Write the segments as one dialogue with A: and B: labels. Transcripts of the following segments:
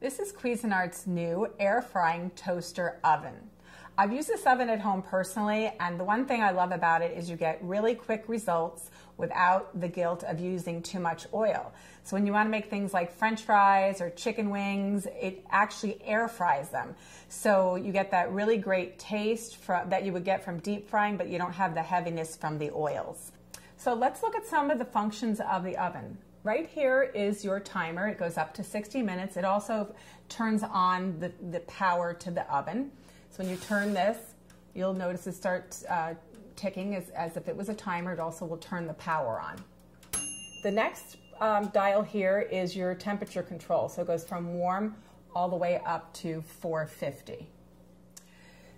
A: This is Cuisinart's new air frying toaster oven. I've used this oven at home personally, and the one thing I love about it is you get really quick results without the guilt of using too much oil. So when you want to make things like French fries or chicken wings, it actually air fries them. So you get that really great taste that you would get from deep frying, but you don't have the heaviness from the oils. So let's look at some of the functions of the oven. Right here is your timer. It goes up to 60 minutes. It also turns on the power to the oven. So when you turn this, you'll notice it starts ticking as if it was a timer. It also will turn the power on. The next dial here is your temperature control. So it goes from warm all the way up to 450.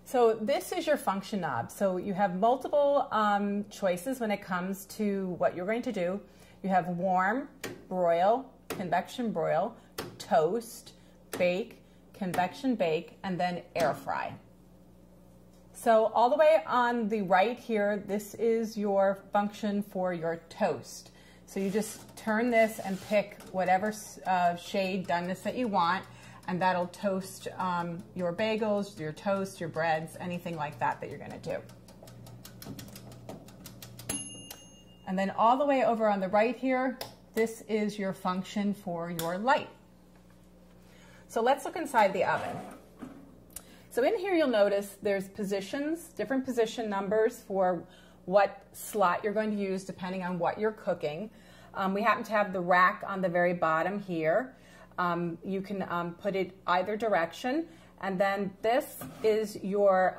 A: So this is your function knob. So you have multiple choices when it comes to what you're going to do. You have warm, broil, convection broil, toast, bake, convection bake, and then air fry. So all the way on the right here, this is your function for your toast. So you just turn this and pick whatever shade doneness that you want, and that'll toast your bagels, your toast, your breads, anything like that that you're going to do. And then all the way over on the right here, this is your function for your light. So let's look inside the oven. So in here you'll notice there's positions, different position numbers for what slot you're going to use depending on what you're cooking. We happen to have the rack on the very bottom here. You can put it either direction. And then this is your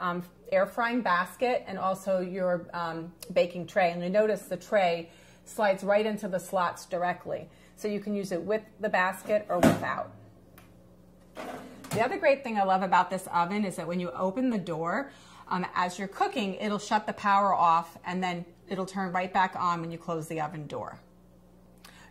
A: air frying basket and also your baking tray. And you notice the tray slides right into the slots directly. So you can use it with the basket or without. The other great thing I love about this oven is that when you open the door, as you're cooking, it'll shut the power off and then it'll turn right back on when you close the oven door.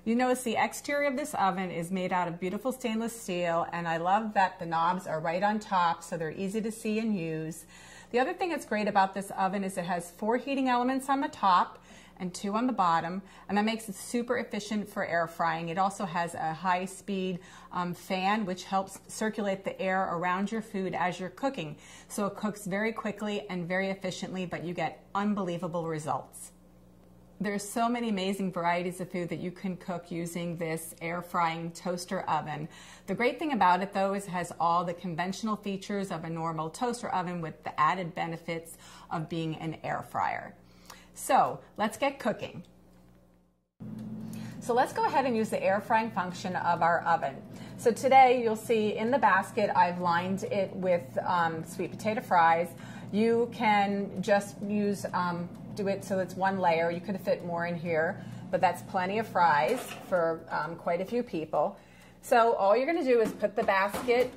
A: You notice the exterior of this oven is made out of beautiful stainless steel, and I love that the knobs are right on top so they're easy to see and use. The other thing that's great about this oven is it has 4 heating elements on the top and 2 on the bottom, and that makes it super efficient for air frying. It also has a high-speed fan which helps circulate the air around your food as you're cooking. So it cooks very quickly and very efficiently, but you get unbelievable results. There's so many amazing varieties of food that you can cook using this air frying toaster oven. The great thing about it though is it has all the conventional features of a normal toaster oven with the added benefits of being an air fryer. So let's get cooking. So let's go ahead and use the air frying function of our oven. So today you'll see in the basket I've lined it with sweet potato fries. You can just use do it so it's one layer. You could fit more in here, but that's plenty of fries for quite a few people. So all you're going to do is put the basket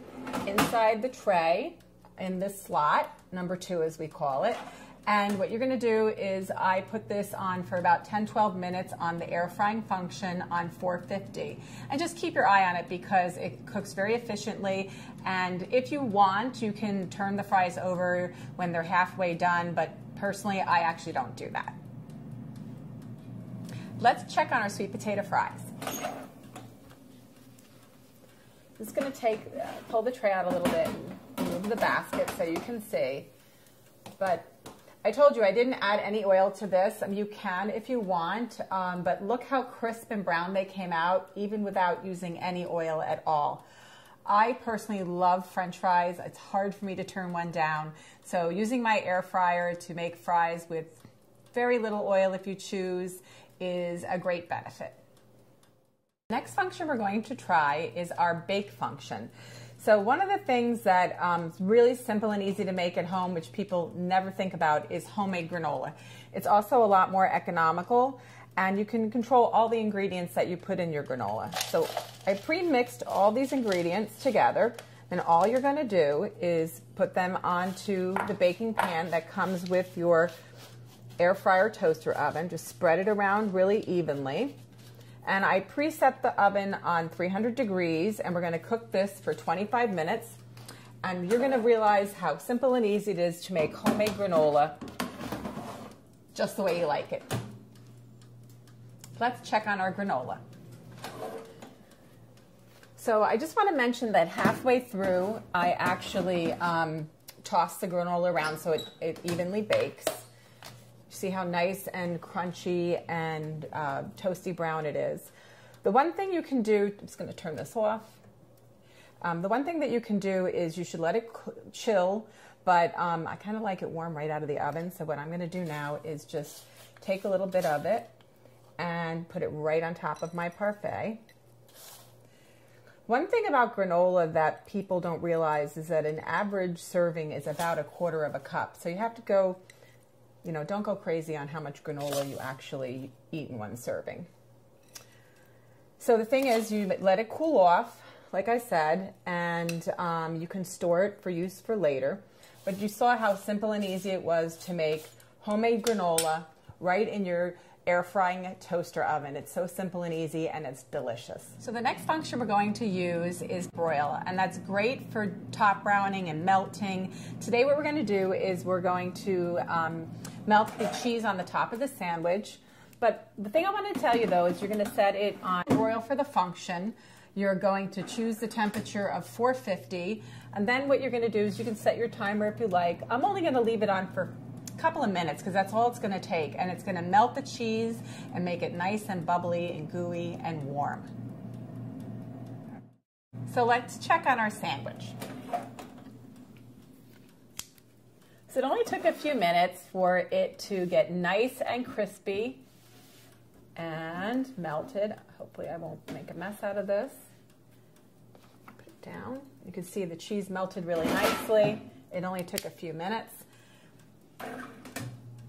A: inside the tray in this slot, number 2 as we call it. And what you're going to do is I put this on for about 10-12 minutes on the air frying function on 450. And just keep your eye on it because it cooks very efficiently. And if you want, you can turn the fries over when they're halfway done, but personally, I actually don't do that. Let's check on our sweet potato fries. Just going to pull the tray out a little bit and move the basket so you can see. But I told you I didn't add any oil to this. I mean, you can if you want, but look how crisp and brown they came out even without using any oil at all. I personally love French fries. It's hard for me to turn one down. So using my air fryer to make fries with very little oil if you choose is a great benefit. Next function we're going to try is our bake function. So one of the things that is really simple and easy to make at home, which people never think about, is homemade granola. It's also a lot more economical, and you can control all the ingredients that you put in your granola. So I pre-mixed all these ingredients together, and all you're going to do is put them onto the baking pan that comes with your air fryer toaster oven. Just spread it around really evenly. And I preset the oven on 300 degrees, and we're going to cook this for 25 minutes. And you're going to realize how simple and easy it is to make homemade granola just the way you like it. Let's check on our granola. So I just want to mention that halfway through, I actually toss the granola around so it evenly bakes. See how nice and crunchy and toasty brown it is. The one thing you can do, I'm just going to turn this off. The one thing that you can do is you should let it chill, but I kind of like it warm right out of the oven. So what I'm going to do now is just take a little bit of it and put it right on top of my parfait. One thing about granola that people don't realize is that an average serving is about 1/4 cup. So you have to go, you know, don't go crazy on how much granola you actually eat in one serving. So the thing is, you let it cool off, like I said, and you can store it for use for later. But you saw how simple and easy it was to make homemade granola right in your air frying toaster oven. It's so simple and easy, and it's delicious. So the next function we're going to use is broil, and that's great for top browning and melting. Today what we're going to do is we're going to melt the cheese on the top of the sandwich. But the thing I want to tell you though is you're going to set it on broil for the function. You're going to choose the temperature of 450, and then what you're going to do is you can set your timer if you like. I'm only going to leave it on for couple of minutes because that's all it's going to take, and it's going to melt the cheese and make it nice and bubbly and gooey and warm. So let's check on our sandwich. So it only took a few minutes for it to get nice and crispy and melted. Hopefully I won't make a mess out of this. Put it down. You can see the cheese melted really nicely. It only took a few minutes.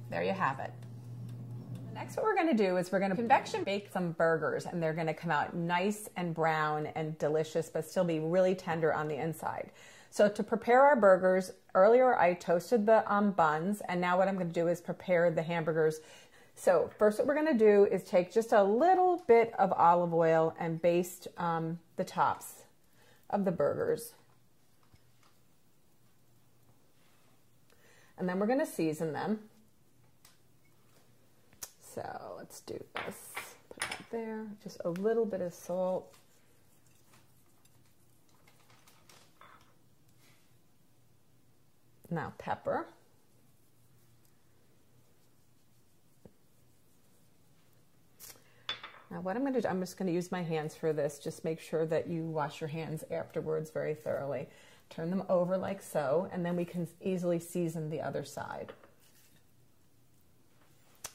A: There you have it. Next, what we're going to do is we're going to convection bake some burgers, and they're going to come out nice and brown and delicious, but still be really tender on the inside. So to prepare our burgers, earlier I toasted the buns, and now what I'm going to do is prepare the hamburgers. So first what we're going to do is take just a little bit of olive oil and baste the tops of the burgers. And then we're going to season them. So let's do this. Put that there. Just a little bit of salt. Now pepper. Now what I'm going to do, I'm just going to use my hands for this. Just make sure that you wash your hands afterwards very thoroughly. Turn them over like so, and then we can easily season the other side.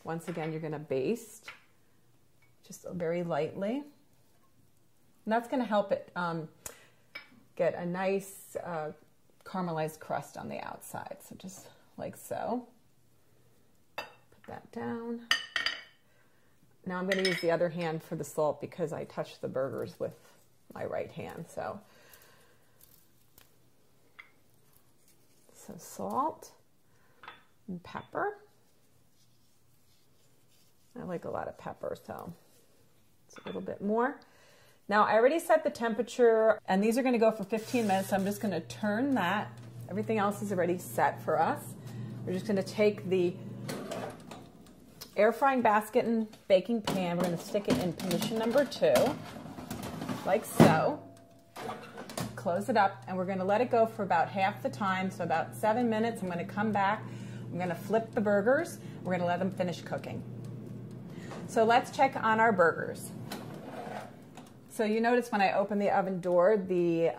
A: Once again, you're going to baste just very lightly. And that's going to help it get a nice caramelized crust on the outside. So just like so. Put that down. Now I'm going to use the other hand for the salt because I touched the burgers with my right hand. So salt and pepper. I like a lot of pepper, so it's a little bit more. Now I already set the temperature, and these are going to go for 15 minutes. So I'm just going to turn that. Everything else is already set for us. We're just going to take the air frying basket and baking pan. We're going to stick it in position number 2, like so. Close it up, and we're going to let it go for about half the time, so about 7 minutes. I'm going to come back. I'm going to flip the burgers. We're going to let them finish cooking. So let's check on our burgers. So you notice when I open the oven door, the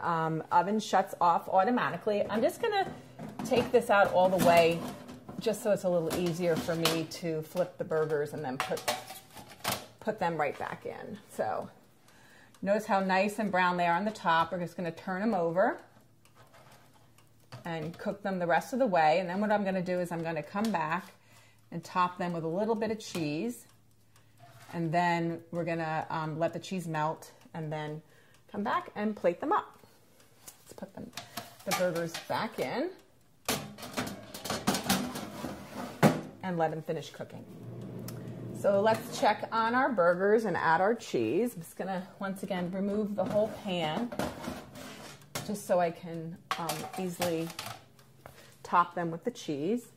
A: oven shuts off automatically. I'm just going to take this out all the way just so it's a little easier for me to flip the burgers and then put them right back in. So notice how nice and brown they are on the top. We're just going to turn them over and cook them the rest of the way. And then what I'm going to do is I'm going to come back and top them with a little bit of cheese. And then we're going to let the cheese melt and then come back and plate them up. Let's put the burgers back in and let them finish cooking. So let's check on our burgers and add our cheese. I'm just going to, once again, remove the whole pan just so I can easily top them with the cheese.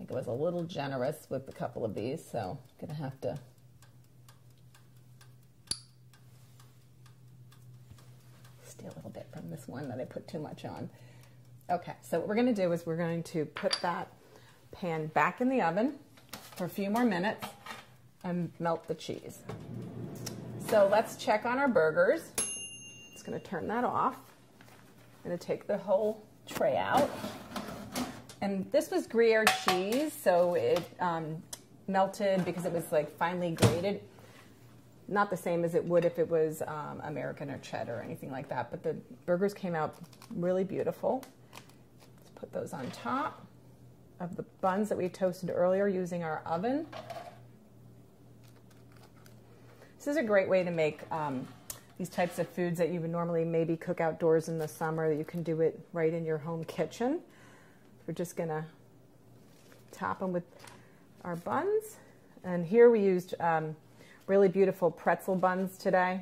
A: think I was a little generous with a couple of these, so I'm gonna have to steal a little bit from this one that I put too much on. Okay, so what we're gonna do is we're going to put that pan back in the oven for a few more minutes and melt the cheese. So let's check on our burgers. Just gonna turn that off. I'm gonna take the whole tray out. And this was Gruyere cheese, so it melted because it was like finely grated. Not the same as it would if it was American or cheddar or anything like that, but the burgers came out really beautiful. Let's put those on top of the buns that we toasted earlier using our oven. This is a great way to make these types of foods that you would normally maybe cook outdoors in the summer. You can do it right in your home kitchen. We're just gonna top them with our buns. And here we used really beautiful pretzel buns today.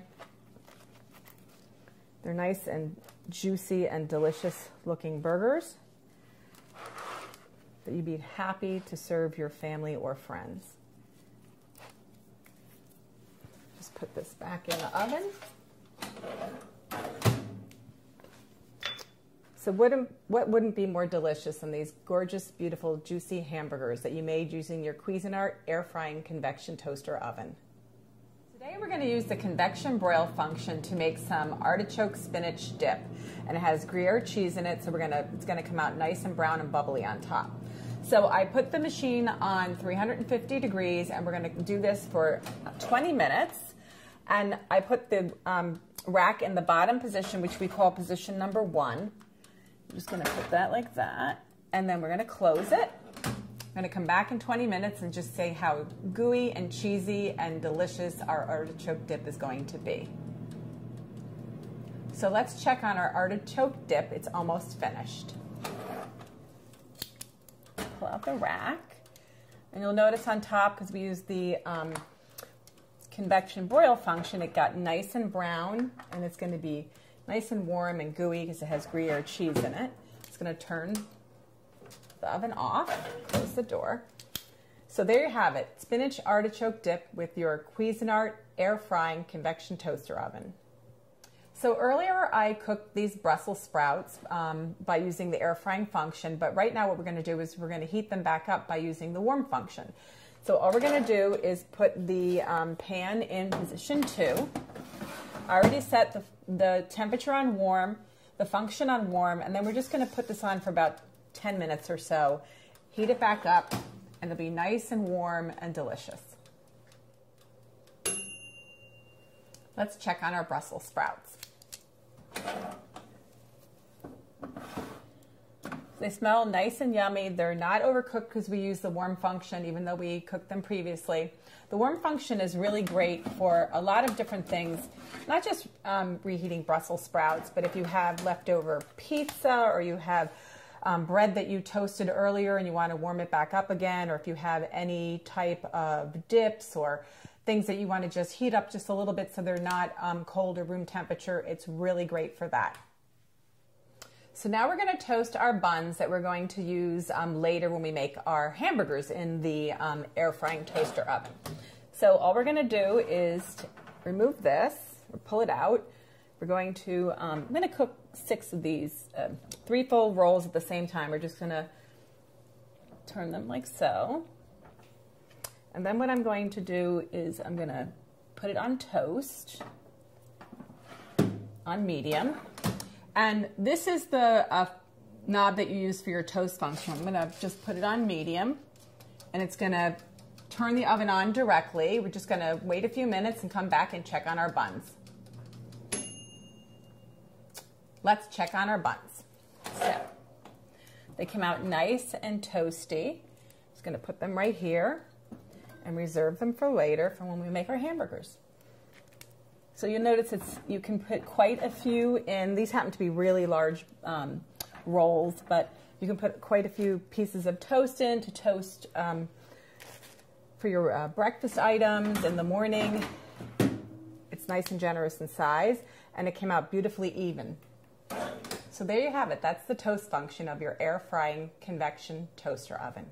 A: They're nice and juicy and delicious looking burgers that you'd be happy to serve your family or friends. Just put this back in the oven. So what wouldn't be more delicious than these gorgeous, beautiful, juicy hamburgers that you made using your Cuisinart air frying convection toaster oven? Today we're going to use the convection broil function to make some artichoke spinach dip, and it has Gruyere cheese in it, so it's going to come out nice and brown and bubbly on top. So I put the machine on 350 degrees, and we're going to do this for 20 minutes. And I put the rack in the bottom position, which we call position number 1. I'm just going to put that like that, and then we're going to close it. I'm going to come back in 20 minutes and just say how gooey and cheesy and delicious our artichoke dip is going to be. So let's check on our artichoke dip. It's almost finished. Pull out the rack, and you'll notice on top, because we used the convection broil function, it got nice and brown, and it's going to be nice and warm and gooey because it has Gruyere cheese in it. It's going to turn the oven off, close the door. So there you have it, spinach artichoke dip with your Cuisinart air frying convection toaster oven. So earlier I cooked these Brussels sprouts by using the air frying function, but right now what we're going to do is we're going to heat them back up by using the warm function. So all we're going to do is put the pan in position 2. I already set the temperature on warm, the function on warm, and then we're just going to put this on for about 10 minutes or so. Heat it back up, and it'll be nice and warm and delicious. Let's check on our Brussels sprouts. They smell nice and yummy. They're not overcooked because we use the warm function, even though we cooked them previously. The warm function is really great for a lot of different things, not just reheating Brussels sprouts, but if you have leftover pizza, or you have bread that you toasted earlier and you want to warm it back up again, or if you have any type of dips or things that you want to just heat up just a little bit so they're not cold or room temperature, it's really great for that. So now we're going to toast our buns that we're going to use later when we make our hamburgers in the air frying toaster oven. So all we're going to do is remove this, or pull it out. We're going to, I'm going to cook 6 of these, 3 full rolls at the same time. We're just going to turn them like so. And then what I'm going to do is I'm going to put it on toast, on medium. And this is the knob that you use for your toast function. I'm going to just put it on medium, and it's going to turn the oven on directly. We're just going to wait a few minutes and come back and check on our buns. Let's check on our buns. So they came out nice and toasty. Just going to put them right here and reserve them for later for when we make our hamburgers. So you'll notice you can put quite a few in. These happen to be really large rolls, but you can put quite a few pieces of toast in to toast for your breakfast items in the morning. It's nice and generous in size, and it came out beautifully even. So there you have it. That's the toast function of your air frying convection toaster oven.